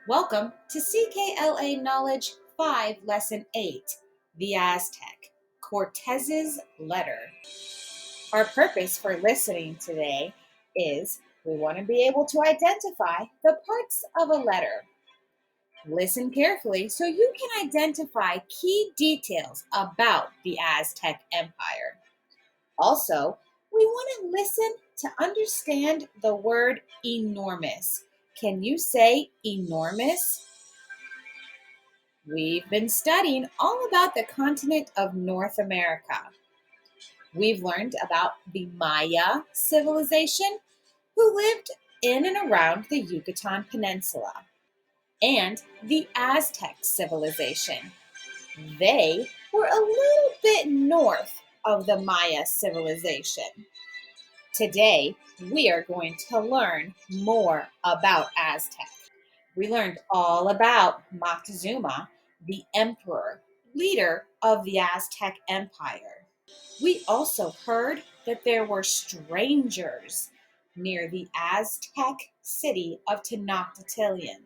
Welcome to CKLA Knowledge 5, Lesson 8, The Aztec, Cortes's Letter. Our purpose for listening today is we want to be able to identify the parts of a letter. Listen carefully so you can identify key details about the Aztec Empire. Also, we want to listen to understand the word enormous. Can you say enormous? We've been studying all about the continent of North America. We've learned about the Maya civilization, who lived in and around the Yucatan Peninsula, and the Aztec civilization. They were a little bit north of the Maya civilization. Today, we are going to learn more about Aztec. We learned all about Moctezuma, the emperor, leader of the Aztec Empire. We also heard that there were strangers near the Aztec city of Tenochtitlan.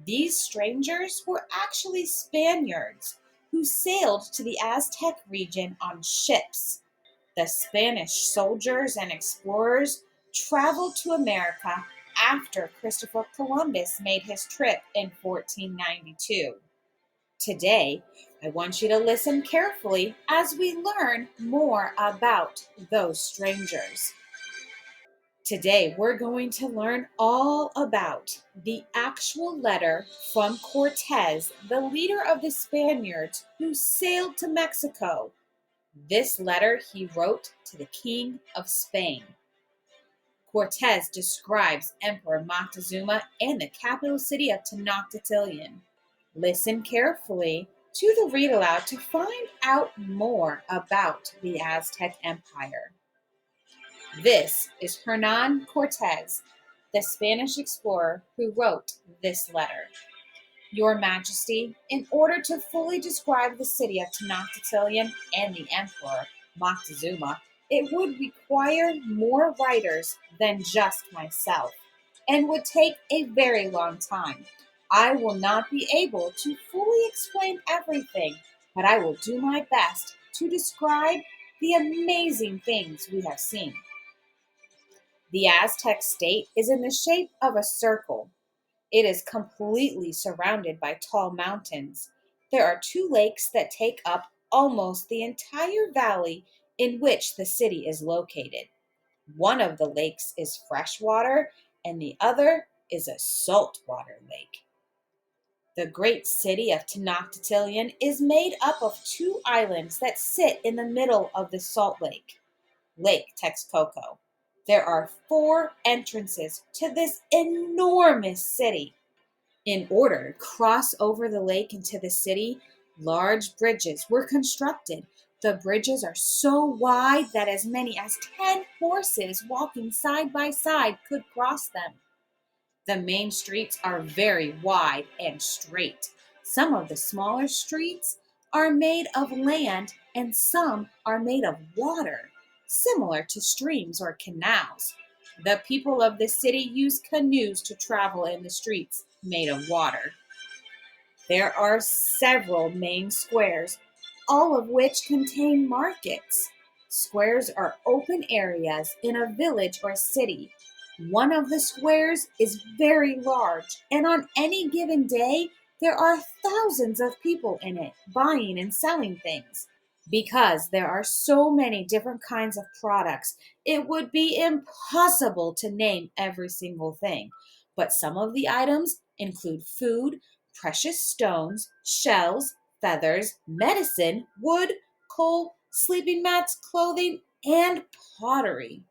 These strangers were actually Spaniards who sailed to the Aztec region on ships. The Spanish soldiers and explorers traveled to America after Christopher Columbus made his trip in 1492. Today, I want you to listen carefully as we learn more about those strangers. Today, we're going to learn all about the actual letter from Cortes, the leader of the Spaniards who sailed to Mexico. This letter he wrote to the King of Spain. Cortes describes Emperor Moctezuma and the capital city of Tenochtitlan. Listen carefully to the read aloud to find out more about the Aztec Empire. This is Hernan Cortes, the Spanish explorer who wrote this letter. Your Majesty, in order to fully describe the city of Tenochtitlan and the Emperor Moctezuma, it would require more writers than just myself, and would take a very long time. I will not be able to fully explain everything, but I will do my best to describe the amazing things we have seen. The Aztec state is in the shape of a circle. It is completely surrounded by tall mountains. There are two lakes that take up almost the entire valley in which the city is located. One of the lakes is freshwater and the other is a saltwater lake. The great city of Tenochtitlan is made up of two islands that sit in the middle of the salt lake, Lake Texcoco. There are 4 entrances to this enormous city. In order to cross over the lake into the city, large bridges were constructed. The bridges are so wide that as many as 10 horses walking side by side could cross them. The main streets are very wide and straight. Some of the smaller streets are made of land and some are made of water, similar to streams or canals. The people of the city use canoes to travel in the streets made of water. There are several main squares, all of which contain markets. Squares are open areas in a village or city. One of the squares is very large, and on any given day, there are thousands of people in it buying and selling things. Because there are so many different kinds of products, it would be impossible to name every single thing. But some of the items include food, precious stones, shells, feathers, medicine, wood, coal, sleeping mats, clothing, and pottery.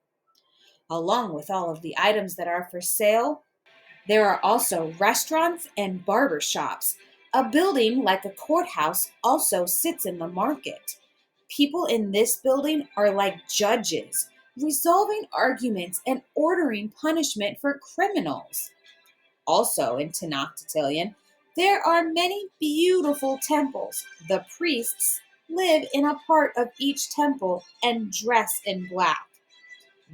Along with all of the items that are for sale, there are also restaurants and barber shops. A building like a courthouse also sits in the market. People in this building are like judges, resolving arguments and ordering punishment for criminals. Also in Tenochtitlan, there are many beautiful temples. The priests live in a part of each temple and dress in black.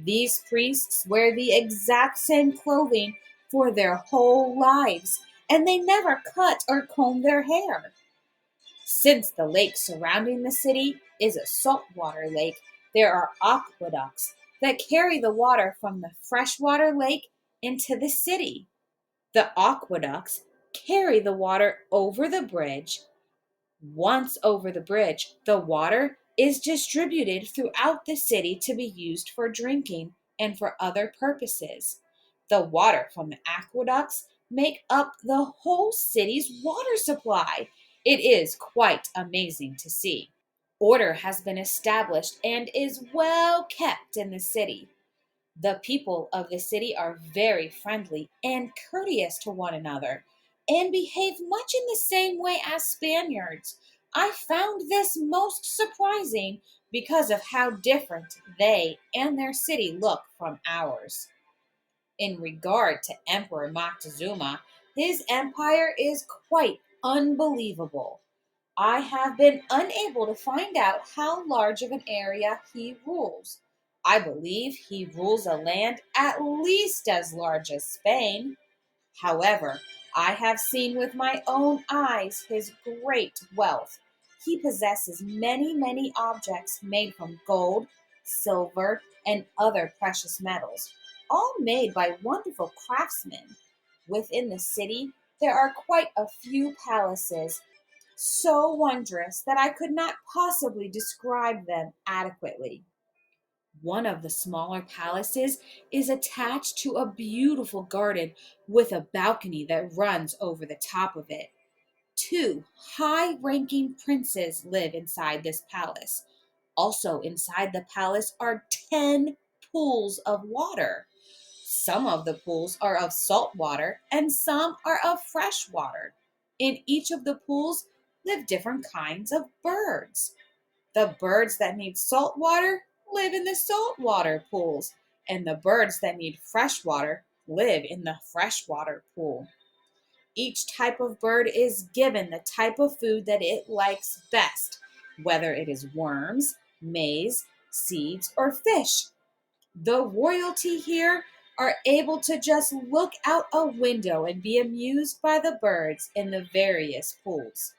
These priests wear the exact same clothing for their whole lives, and they never cut or comb their hair. Since the lake surrounding the city is a saltwater lake, there are aqueducts that carry the water from the freshwater lake into the city. The aqueducts carry the water over the bridge. Once over the bridge, the water is distributed throughout the city to be used for drinking and for other purposes. The water from the aqueducts make up the whole city's water supply. It is quite amazing to see. Order has been established and is well kept in the city. The people of the city are very friendly and courteous to one another and behave much in the same way as Spaniards. I found this most surprising because of how different they and their city look from ours. In regard to Emperor Moctezuma, his empire is quite unbelievable. I have been unable to find out how large of an area he rules. I believe he rules a land at least as large as Spain. However, I have seen with my own eyes his great wealth. He possesses many, many objects made from gold, silver, and other precious metals, all made by wonderful craftsmen. Within the city, there are quite a few palaces so wondrous that I could not possibly describe them adequately. One of the smaller palaces is attached to a beautiful garden with a balcony that runs over the top of it. Two high ranking princes live inside this palace. Also, inside the palace are 10 pools of water. Some of the pools are of salt water and some are of fresh water. In each of the pools live different kinds of birds. The birds that need salt water live in the saltwater pools, and the birds that need fresh water live in the freshwater pool. Each type of bird is given the type of food that it likes best, whether it is worms, maize, seeds, or fish. The royalty here are able to just look out a window and be amused by the birds in the various pools.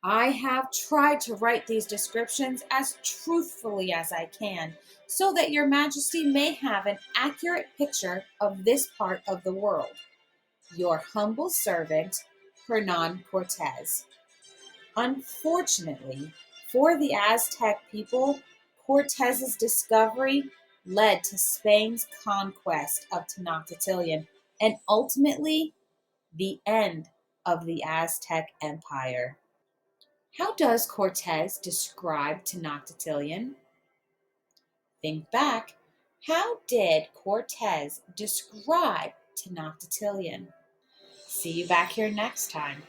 I have tried to write these descriptions as truthfully as I can so that your majesty may have an accurate picture of this part of the world. Your humble servant, Hernan Cortes. Unfortunately, for the Aztec people, Cortez's discovery led to Spain's conquest of Tenochtitlan and ultimately the end of the Aztec Empire. How does Cortes describe Tenochtitlan? Think back. How did Cortes describe Tenochtitlan? See you back here next time.